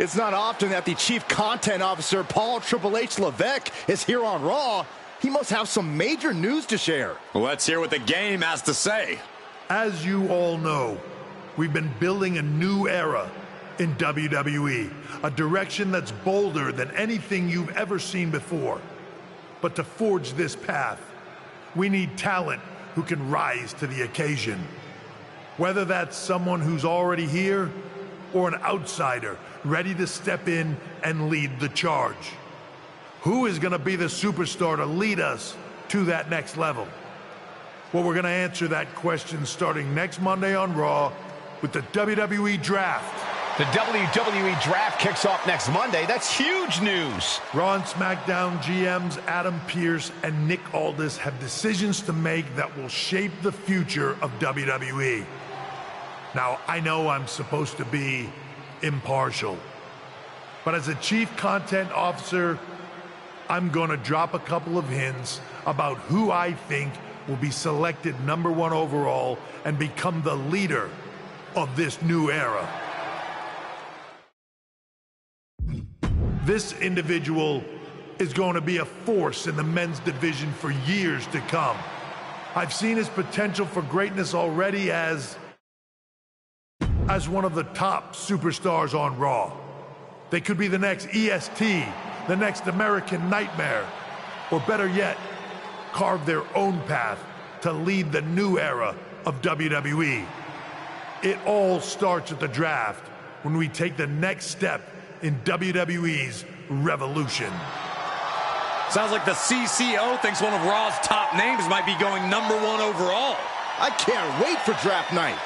It's not often that the Chief Content Officer, Paul Triple H Levesque, is here on Raw. He must have some major news to share. Let's hear what the game has to say. As you all know, we've been building a new era in WWE, a direction that's bolder than anything you've ever seen before. But to forge this path, we need talent who can rise to the occasion. Whether that's someone who's already here or an outsider ready to step in and lead the charge. Who is going to be the superstar to lead us to that next level? Well, we're going to answer that question starting next Monday on Raw with the WWE Draft. The WWE Draft kicks off next Monday. That's huge news. Raw and SmackDown GMs Adam Pearce and Nick Aldis have decisions to make that will shape the future of WWE. Now, I know I'm supposed to be impartial, but as a Chief Content Officer, I'm going to drop a couple of hints about who I think will be selected #1 overall and become the leader of this new era. This individual is going to be a force in the men's division for years to come. I've seen his potential for greatness already as one of the top superstars on Raw. They could be the next EST, the next American Nightmare, or better yet, carve their own path to lead the new era of WWE. It all starts at the draft when we take the next step in WWE's revolution. Sounds like the CCO thinks one of Raw's top names might be going #1 overall. I can't wait for draft night.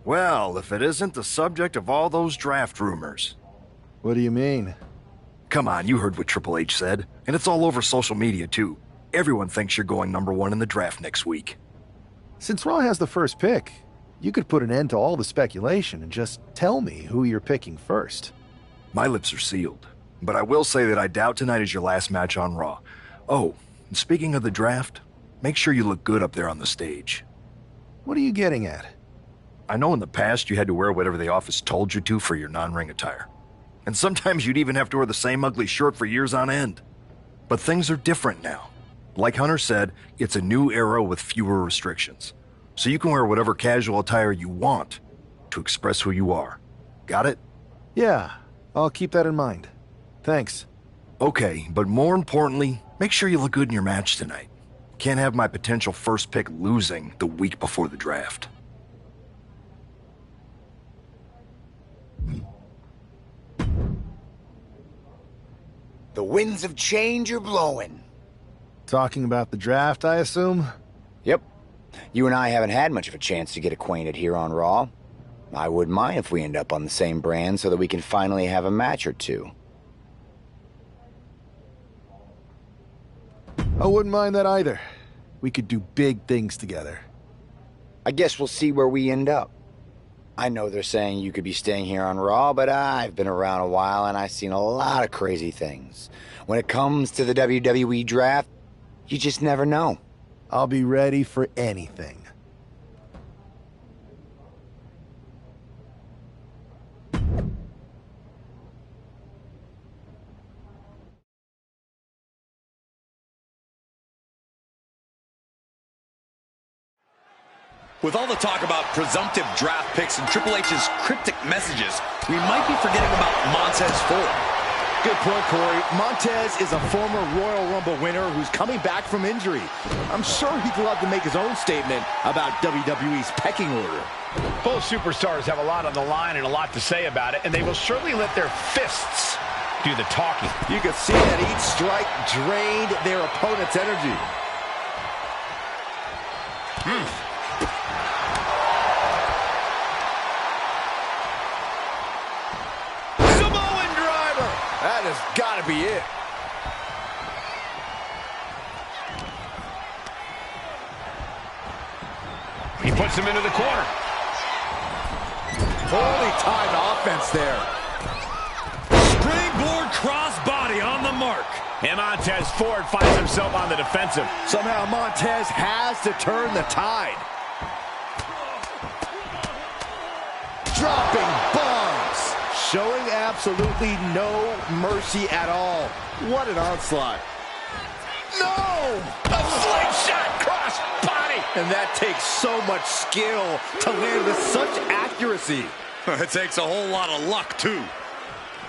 Well, if it isn't the subject of all those draft rumors. What do you mean? Come on, you heard what Triple H said, and it's all over social media too. Everyone thinks you're going #1 in the draft next week. Since Raw has the first pick, you could put an end to all the speculation and just tell me who you're picking first. My lips are sealed, but I will say that I doubt tonight is your last match on Raw. Oh, and speaking of the draft, make sure you look good up there on the stage. What are you getting at? I know in the past you had to wear whatever the office told you to for your non-ring attire. And sometimes you'd even have to wear the same ugly shirt for years on end. But things are different now. Like Hunter said, it's a new era with fewer restrictions. So you can wear whatever casual attire you want to express who you are. Got it? Yeah, I'll keep that in mind. Thanks. Okay, but more importantly, make sure you look good in your match tonight. Can't have my potential first pick losing the week before the draft. The winds of change are blowing. Talking about the draft, I assume? Yep. You and I haven't had much of a chance to get acquainted here on Raw. I wouldn't mind if we end up on the same brand so that we can finally have a match or two. I wouldn't mind that either. We could do big things together. I guess we'll see where we end up. I know they're saying you could be staying here on Raw, but I've been around a while and I've seen a lot of crazy things. When it comes to the WWE draft, you just never know. I'll be ready for anything. With all the talk about presumptive draft picks and Triple H's cryptic messages, we might be forgetting about Montez Ford. Good point, Corey. Montez is a former Royal Rumble winner who's coming back from injury. I'm sure he'd love to make his own statement about WWE's pecking order. Both superstars have a lot on the line and a lot to say about it, and they will surely let their fists do the talking. You can see that each strike drained their opponent's energy. Samoan driver! That has got to be it. He puts him into the corner. Holy timed offense there. Springboard crossbody on the mark. And Montez Ford finds himself on the defensive. Somehow Montez has to turn the tide. Dropping bombs. Showing absolutely no mercy at all. What an onslaught. No! A slingshot cross body! And that takes so much skill to land with such accuracy. It takes a whole lot of luck, too.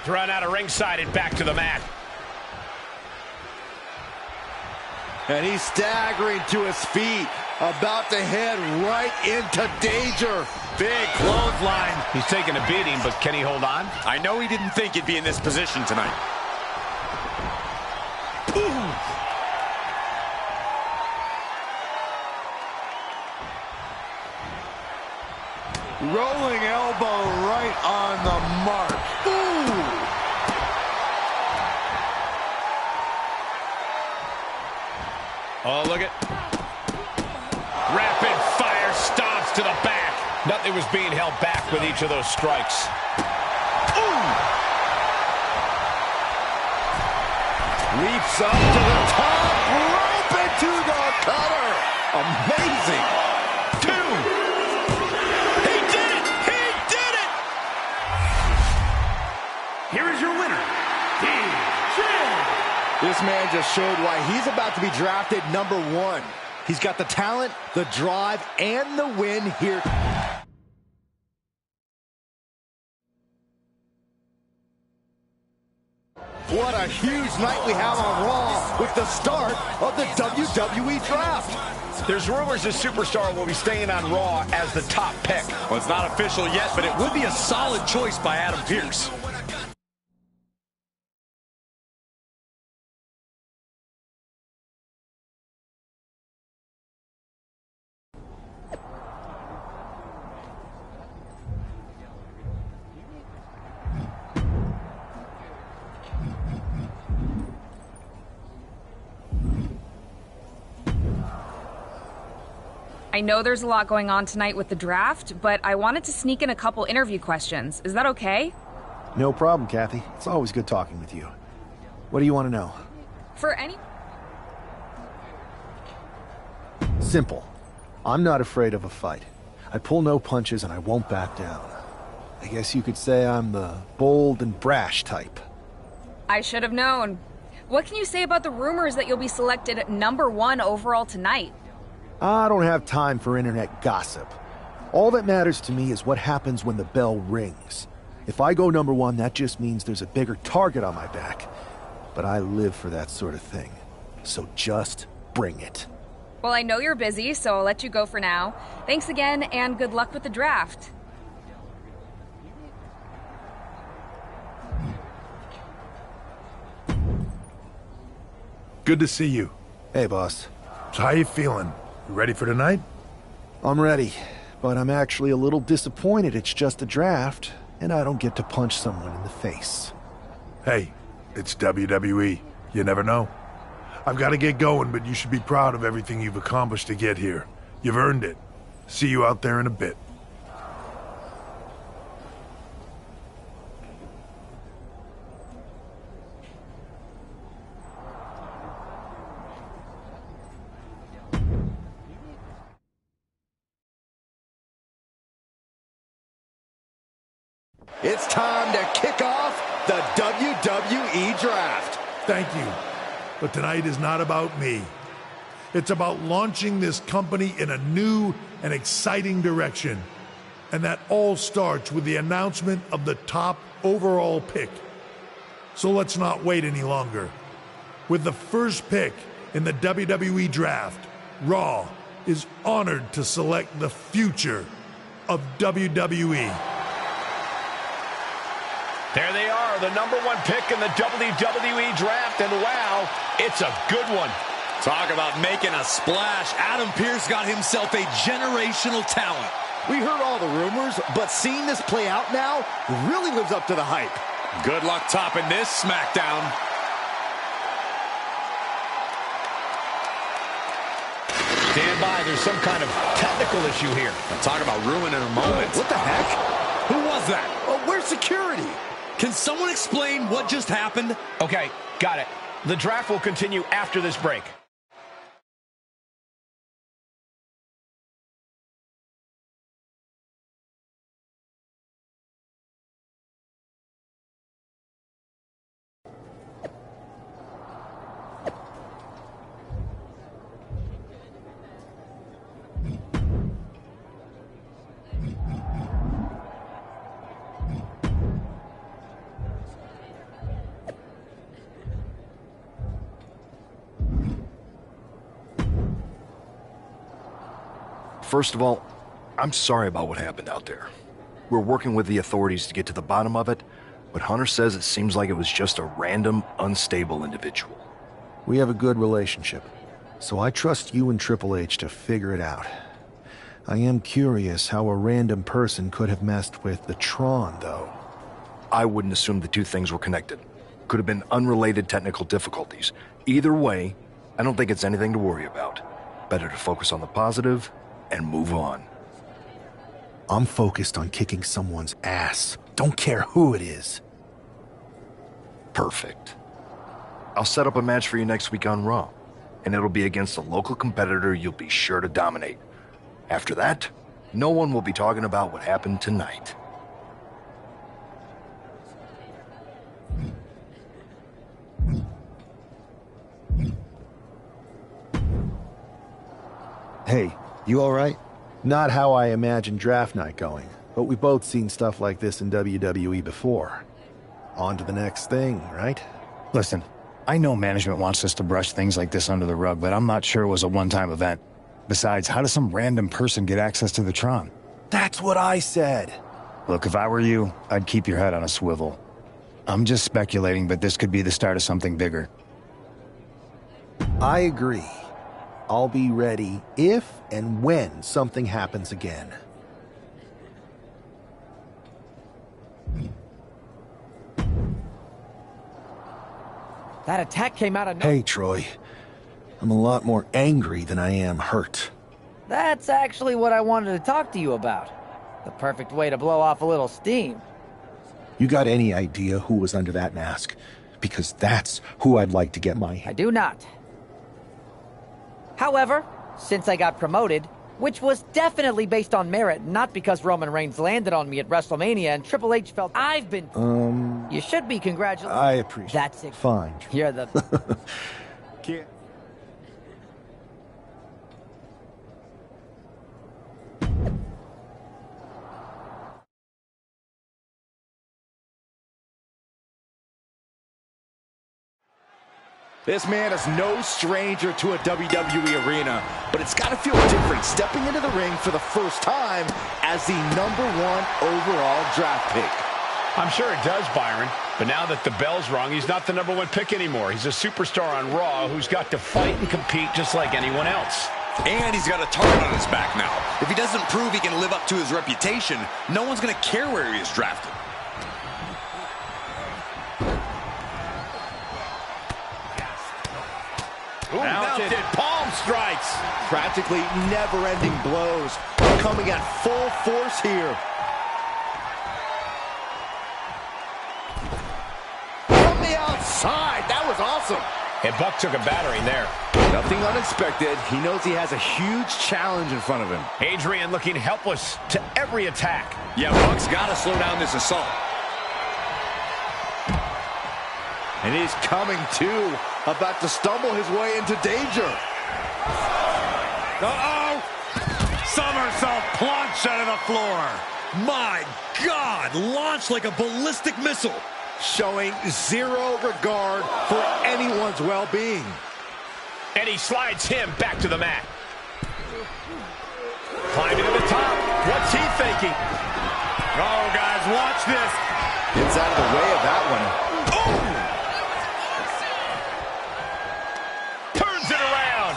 Thrown out of ringside and back to the mat. And he's staggering to his feet, about to head right into danger. Big clothesline. He's taking a beating, but can he hold on? I know he didn't think he'd be in this position tonight. Ooh. Rolling elbow right on the mark. Ooh. Oh, look at. Rapid fire stomps to the back. Nothing was being held back with each of those strikes. Ooh. Leaps up to the top rope into the cutter. Amazing. Two. He did it! He did it! Here is your winner, This man just showed why he's about to be drafted #1. He's got the talent, the drive, and the win here. What a huge night we have on Raw with the start of the WWE Draft. There's rumors this superstar will be staying on Raw as the top pick. Well, it's not official yet, but it would be a solid choice by Adam Pearce. I know there's a lot going on tonight with the draft, but I wanted to sneak in a couple interview questions. Is that okay? No problem, Kathy. It's always good talking with you. What do you want to know? For any... Simple. I'm not afraid of a fight. I pull no punches and I won't back down. I guess you could say I'm the bold and brash type. I should have known. What can you say about the rumors that you'll be selected #1 overall tonight? I don't have time for internet gossip. All that matters to me is what happens when the bell rings. If I go #1, that just means there's a bigger target on my back. But I live for that sort of thing. So just bring it. Well, I know you're busy, so I'll let you go for now. Thanks again, and good luck with the draft. Good to see you. Hey, boss. So how you feeling? You ready for tonight? I'm ready, but I'm actually a little disappointed it's just a draft, and I don't get to punch someone in the face. Hey, it's WWE. You never know. I've got to get going, but you should be proud of everything you've accomplished to get here. You've earned it. See you out there in a bit. It's time to kick off the WWE Draft. Thank you. But tonight is not about me. It's about launching this company in a new and exciting direction. And that all starts with the announcement of the top overall pick. So let's not wait any longer. With the first pick in the WWE Draft, Raw is honored to select the future of WWE. There they are, the #1 pick in the WWE Draft, and wow, it's a good one. Talk about making a splash. Adam Pearce got himself a generational talent. We heard all the rumors, but seeing this play out now really lives up to the hype. Good luck topping this SmackDown. Stand by, there's some kind of technical issue here. Talk about ruining a moment. What the heck? Who was that? Oh, where's security? Can someone explain what just happened? Okay, got it. The draft will continue after this break. First of all, I'm sorry about what happened out there. We're working with the authorities to get to the bottom of it, but Hunter says it seems like it was just a random, unstable individual. We have a good relationship, so I trust you and Triple H to figure it out. I am curious how a random person could have messed with the Tron, though. I wouldn't assume the two things were connected. Could have been unrelated technical difficulties. Either way, I don't think it's anything to worry about. Better to focus on the positive and move on. I'm focused on kicking someone's ass. Don't care who it is. Perfect. I'll set up a match for you next week on Raw, and it'll be against a local competitor you'll be sure to dominate. After that, no one will be talking about what happened tonight. Hey, you all right? Not how I imagined draft night going, but we've both seen stuff like this in WWE before. On to the next thing, right? Listen, I know management wants us to brush things like this under the rug, but I'm not sure it was a one-time event. Besides, how does some random person get access to the Tron? That's what I said. Look, if I were you, I'd keep your head on a swivel. I'm just speculating, but this could be the start of something bigger. I agree. I'll be ready if and when something happens again. That attack came out of nowhere. Hey, Troy. I'm a lot more angry than I am hurt. That's actually what I wanted to talk to you about. The perfect way to blow off a little steam. You got any idea who was under that mask? Because that's who I'd like to get my... I do not. However, since I got promoted, which was definitely based on merit, not because Roman Reigns landed on me at WrestleMania and Triple H felt I've been... You should be congratulated. I appreciate it. That's it. Fine. You're the... Can't... This man is no stranger to a WWE arena, but it's got to feel different stepping into the ring for the first time as the #1 overall draft pick. I'm sure it does, Byron, but now that the bell's rung, he's not the #1 pick anymore. He's a superstar on Raw who's got to fight and compete just like anyone else. And he's got a target on his back now. If he doesn't prove he can live up to his reputation, no one's going to care where he is drafted. Mounted palm strikes. Practically never-ending blows are coming at full force here. From the outside, that was awesome. And Buck took a battering there. Nothing unexpected. He knows he has a huge challenge in front of him. Adrian looking helpless to every attack. Yeah, Buck's got to slow down this assault. And he's coming too, about to stumble his way into danger. Uh-oh! Somersault plunge out of the floor. My God, launched like a ballistic missile. Showing zero regard for anyone's well-being. And he slides him back to the mat. Climbing to the top. What's he thinking? Oh, guys, watch this. Gets out of the way of that one. Oh! Turns it around.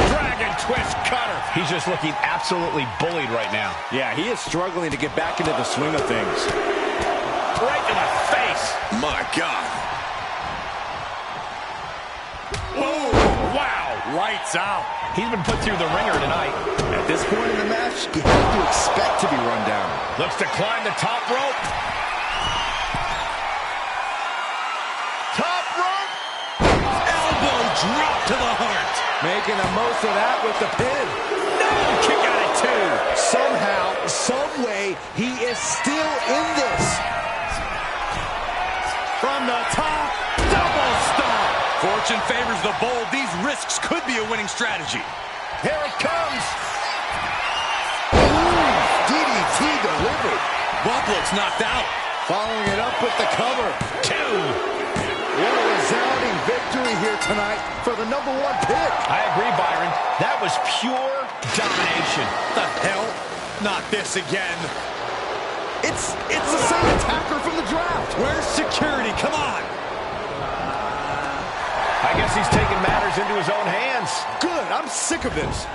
Dragon twist cutter. He's just looking absolutely bullied right now. Yeah, he is struggling to get back into the swing of things. Right in the face. My God. Whoa, wow. Lights out. He's been put through the ringer tonight. At this point in the match, you have to expect to be run down. Looks to climb the top rope. Top rope. Elbow drop to the heart. Making the most of that with the pin. No, kick out at two. Somehow, some way, he is still in this. From the top, double stomp. Fortune favors the bold. These risks could be a winning strategy. Here it comes. Ooh, DDT delivered. Buck looks knocked out. Following it up with the cover. Two. What a resounding victory here tonight for the #1 pick. I agree, Byron. That was pure domination. The hell? Not this again. It's the same attacker from the draft. Where's security? Come on. I guess he's taking matters into his own hands. Good. I'm sick of this.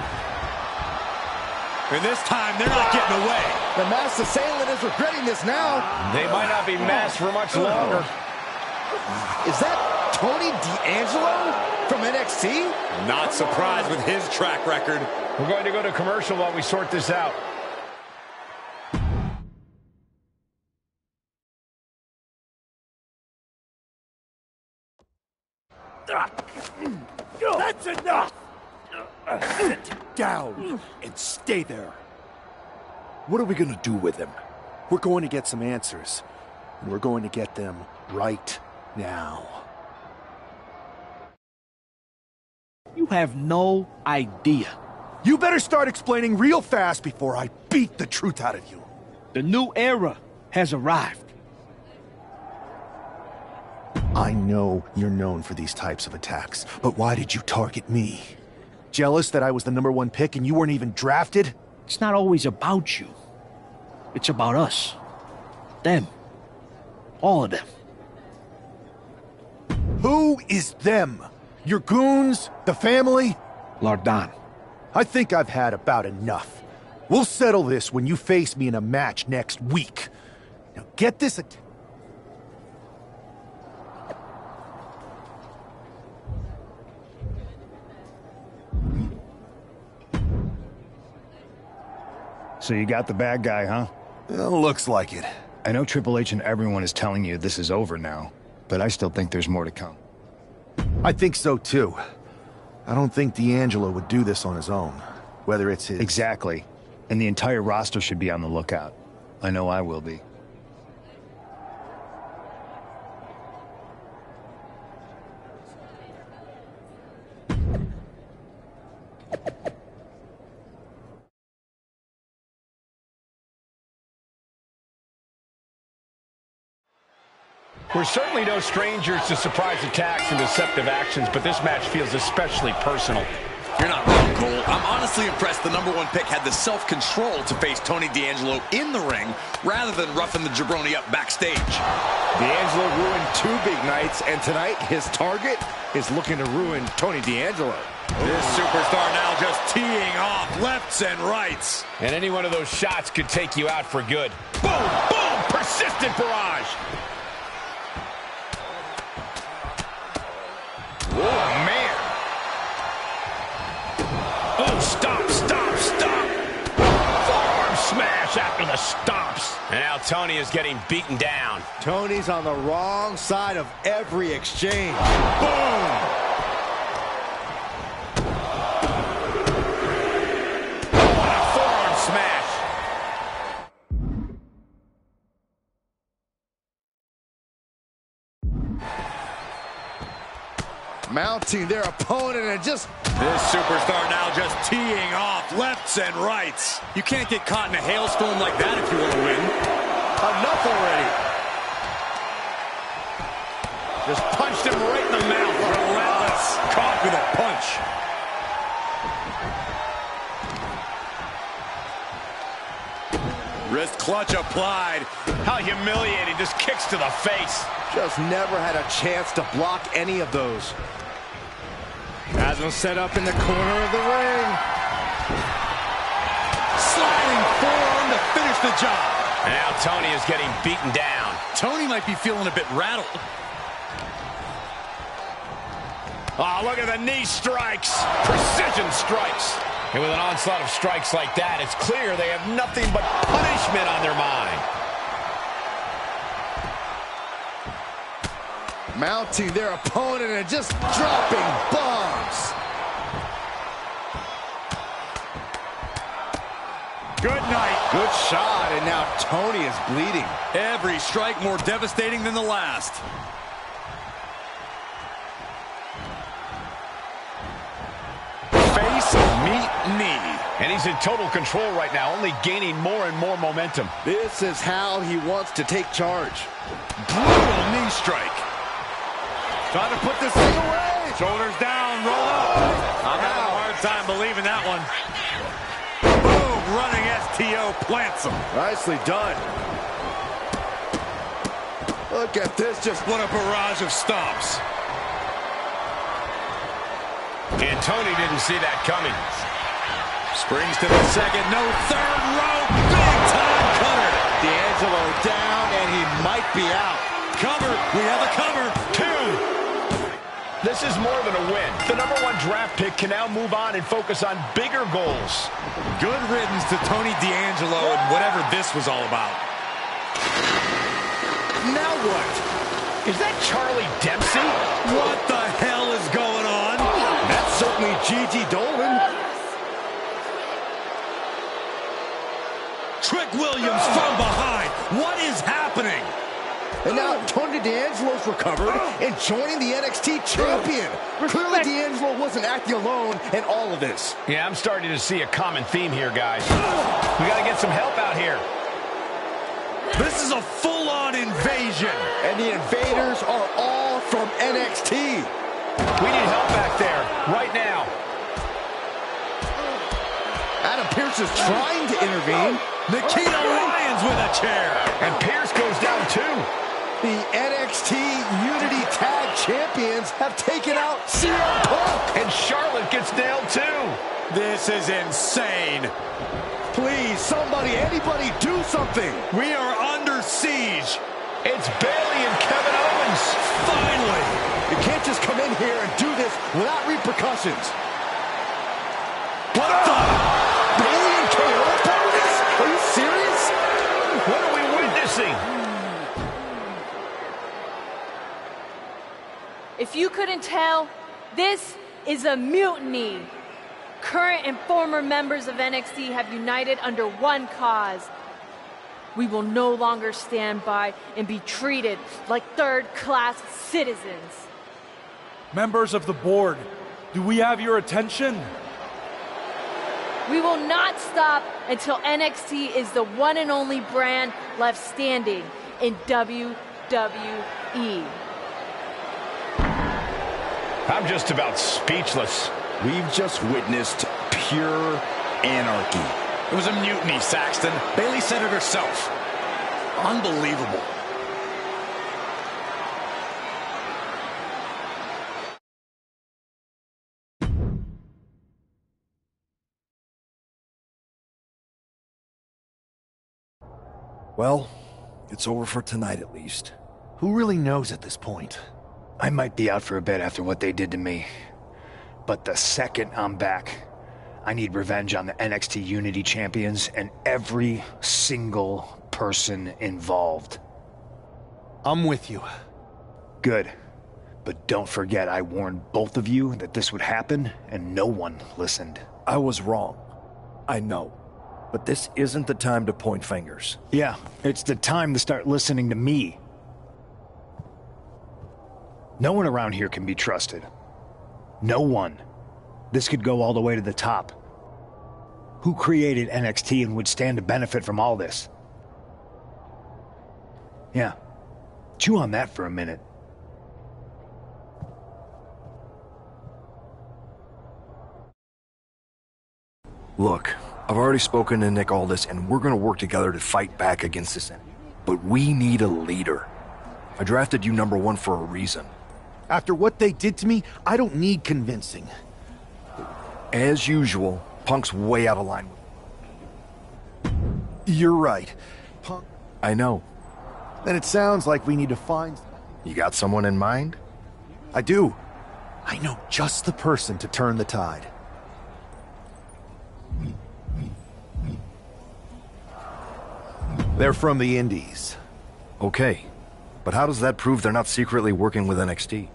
And this time, they're not getting away. The masked assailant is regretting this now. They might not be masked for much longer. Is that Tony D'Angelo from NXT? Not surprised with his track record. We're going to go to commercial while we sort this out. That's enough! Sit down and stay there. What are we going to do with him? We're going to get some answers. And we're going to get them right now. You have no idea. You better start explaining real fast before I beat the truth out of you. The new era has arrived. I know you're known for these types of attacks, but why did you target me? Jealous that I was the #1 pick and you weren't even drafted? It's not always about you. It's about us. Them. All of them. Who is them? Your goons? The family? Lardan. I think I've had about enough. We'll settle this when you face me in a match next week. Now get this... So you got the bad guy, huh? Looks like it. I know Triple H and everyone is telling you this is over now, but I still think there's more to come. I think so, too. I don't think D'Angelo would do this on his own, whether it's his... Exactly. And the entire roster should be on the lookout. I know I will be. We're certainly no strangers to surprise attacks and deceptive actions, but this match feels especially personal. You're not wrong, Cole. I'm honestly impressed the #1 pick had the self-control to face Tony D'Angelo in the ring rather than roughing the jabroni up backstage. D'Angelo ruined 2 big nights, and tonight his target is looking to ruin Tony D'Angelo. This superstar now just teeing off lefts and rights. And any one of those shots could take you out for good. Boom, boom, persistent barrage. Oh, man. Oh, stop, stop, stop. Forearm smash after the stomps. And now Tony is getting beaten down. Tony's on the wrong side of every exchange. Boom! Mounting their opponent and just... This superstar now just teeing off lefts and rights. You can't get caught in a hailstorm like that if you want to win. Enough already. Just punched him right in the mouth. Relentless. Caught with a punch. Wrist clutch applied. How humiliating. Just kicks to the face. Just never had a chance to block any of those. Has him set up in the corner of the ring. Sliding forearm to finish the job. And now Tony is getting beaten down. Tony might be feeling a bit rattled. Oh, look at the knee strikes. Precision strikes. And with an onslaught of strikes like that, it's clear they have nothing but punishment on their mind. Mounting their opponent and just dropping bombs. Good night. Good shot, and now Tony is bleeding. Every strike more devastating than the last. Face, meet, knee. And he's in total control right now, only gaining more and more momentum. This is how he wants to take charge. Brutal knee strike. Trying to put this thing away. Shoulders down, roll up. I'm having a hard time believing that one. Boom, running STO plants him. Nicely done. Look at this, just what a barrage of stomps. And Tony didn't see that coming. Springs to the second, no third rope, big time cutter. D'Angelo down, and he might be out. Cover, we have a cover. 2. This is more than a win. The #1 draft pick can now move on and focus on bigger goals. Good riddance to Tony D'Angelo and whatever this was all about. Now what? Is that Charlie Dempsey? What the hell is going on? That's certainly Gigi Dolan. Trick Williams from behind. What is happening? And now Tony D'Angelo's recovered and joining the NXT champion. Clearly D'Angelo wasn't acting alone in all of this. Yeah, I'm starting to see a common theme here, guys. We got to get some help out here. This is a full-on invasion. And the invaders are all from NXT. We need help back there, right now. Adam Pearce is trying to intervene. Nikita Lyons with a chair. And Pearce goes down too. The NXT Unity Tag Champions have taken out CM Punk. And Charlotte gets nailed too. This is insane. Please, somebody, anybody, do something. We are under siege. It's Bayley and Kevin Owens. Finally. You can't just come in here and do this without repercussions. What the? Bayley and KO part of this? Are you serious? What are we witnessing? If you couldn't tell, this is a mutiny. Current and former members of NXT have united under one cause. We will no longer stand by and be treated like third-class citizens. Members of the board, do we have your attention? We will not stop until NXT is the one and only brand left standing in WWE. I'm just about speechless. We've just witnessed pure anarchy. It was a mutiny, Saxton. Bayley said it herself. Unbelievable. Well, it's over for tonight at least. Who really knows at this point? I might be out for a bit after what they did to me. But the second I'm back, I need revenge on the NXT Unity Champions and every single person involved. I'm with you. Good. But don't forget I warned both of you that this would happen, and no one listened. I was wrong. I know. But this isn't the time to point fingers. Yeah, it's the time to start listening to me. No one around here can be trusted. No one. This could go all the way to the top. Who created NXT and would stand to benefit from all this? Yeah. Chew on that for a minute. Look, I've already spoken to Nick Aldis, and we're gonna work together to fight back against this enemy. But we need a leader. I drafted you #1 for a reason. After what they did to me, I don't need convincing. As usual, Punk's way out of line. You're right. Punk. I know. Then it sounds like we need to find... You got someone in mind? I do. I know just the person to turn the tide. They're from the Indies. Okay. But how does that prove they're not secretly working with NXT?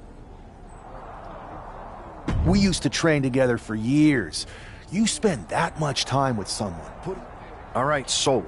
We used to train together for years. You spend that much time with someone. All right, sold.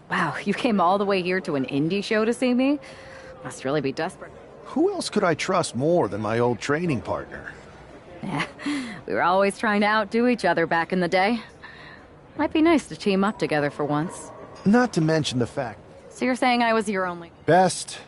Wow, you came all the way here to an indie show to see me? Must really be desperate. Who else could I trust more than my old training partner? Yeah, we were always trying to outdo each other back in the day. Might be nice to team up together for once. Not to mention the fact... So you're saying I was your only... Best...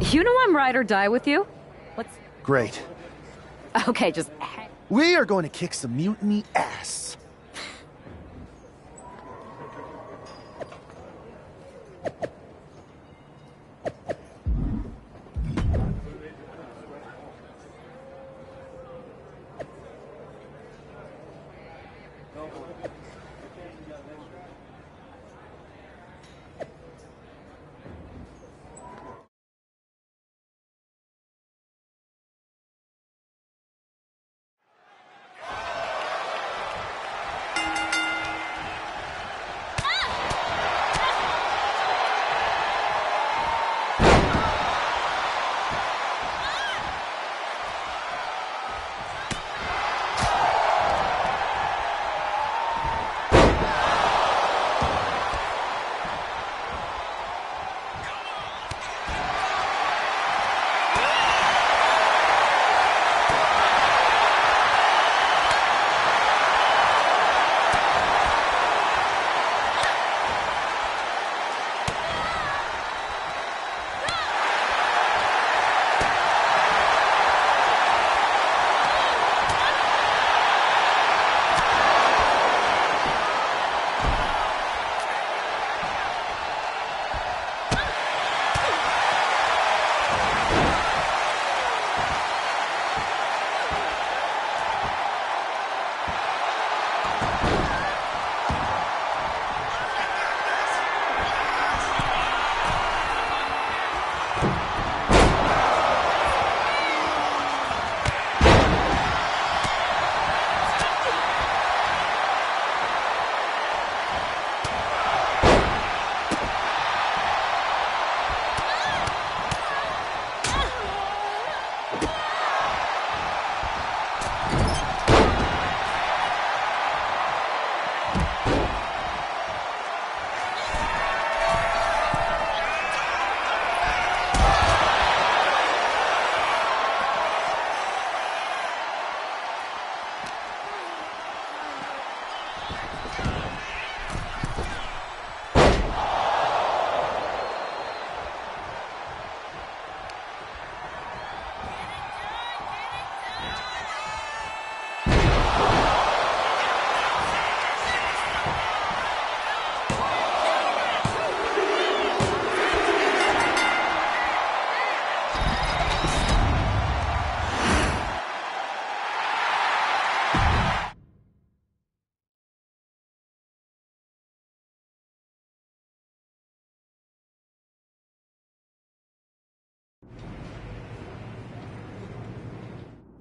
You know I'm ride or die with you? What's... Great. Okay, just... We are going to kick some mutiny ass.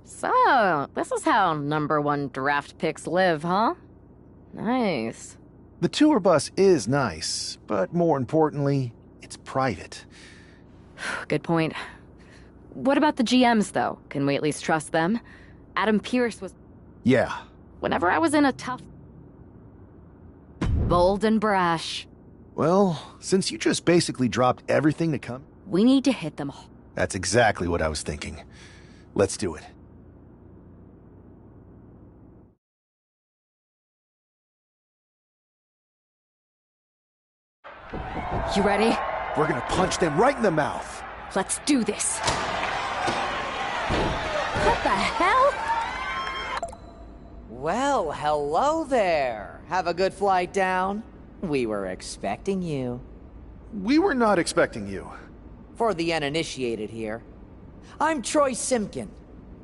So, this is how #1 draft picks live, huh? Nice. The tour bus is nice, but more importantly, it's private. Good point. What about the GMs, though? Can we at least trust them? Adam Pearce was... Yeah. Whenever I was in a tough... bold and brash. Well, since you just basically dropped everything to come... We need to hit them. That's exactly what I was thinking. Let's do it. You ready? We're gonna punch them right in the mouth. Let's do this. What the hell? Well, hello there. Have a good flight down. We were expecting you. We were not expecting you. For the uninitiated here, I'm Troy Simkin,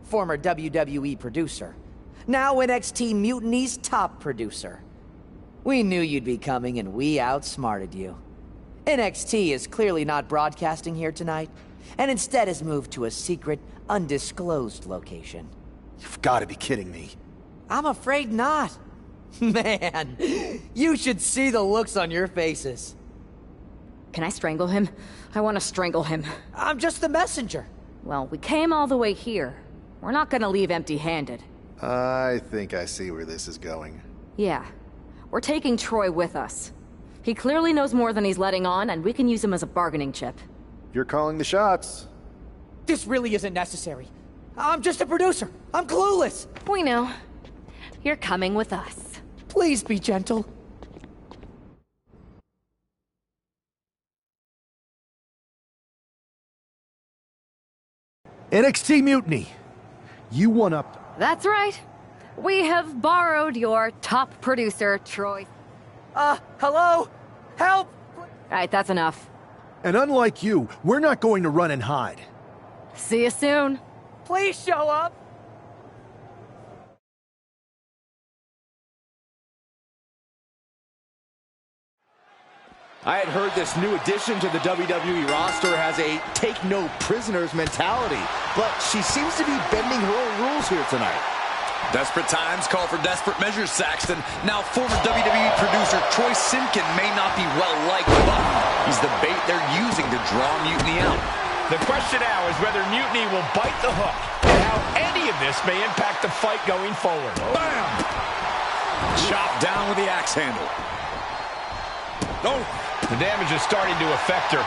former WWE producer, now NXT Mutiny's top producer. We knew you'd be coming and we outsmarted you. NXT is clearly not broadcasting here tonight, and instead has moved to a secret, undisclosed location. You've got to be kidding me. I'm afraid not. Man, you should see the looks on your faces. Can I strangle him? I want to strangle him. I'm just the messenger. Well, we came all the way here. We're not gonna leave empty-handed. I think I see where this is going. Yeah. We're taking Troy with us. He clearly knows more than he's letting on, and we can use him as a bargaining chip. You're calling the shots. This really isn't necessary. I'm just a producer. I'm clueless. We know. You're coming with us. Please be gentle. NXT Mutiny. You one up. That's right. We have borrowed your top producer, Troy. Hello? Help! Alright, that's enough. And unlike you, we're not going to run and hide. See you soon. Please show up! I had heard this new addition to the WWE roster has a take-no-prisoners mentality, but she seems to be bending her own rules here tonight. Desperate times call for desperate measures, Saxton. Now, former WWE producer Troy Simkin may not be well-liked, but he's the bait they're using to draw Mutiny out. The question now is whether Mutiny will bite the hook, and how any of this may impact the fight going forward. Bam! Chopped down with the axe handle. Oh! The damage is starting to affect her.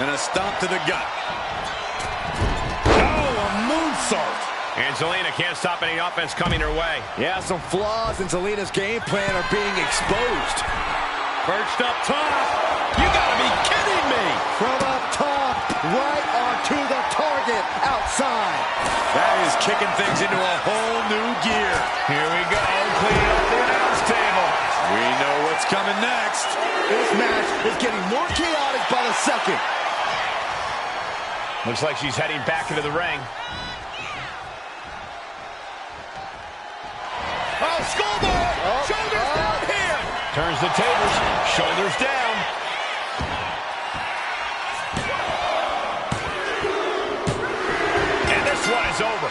And a stomp to the gut. Oh, a moonsault. And Zelina can't stop any offense coming her way. Yeah, some flaws in Zelina's game plan are being exposed. Perched up top. You gotta be kidding me. From up top, right onto the target, outside. That is kicking things into a whole new gear. Here we go, cleaning up the announce table. We know what's coming next. This match is getting more chaotic by the second. Looks like she's heading back into the ring. Oh, schoolboy! Shoulders down here! Turns the tables, shoulders down. And this one is over.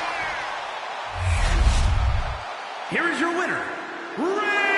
Here is your winner, Ray!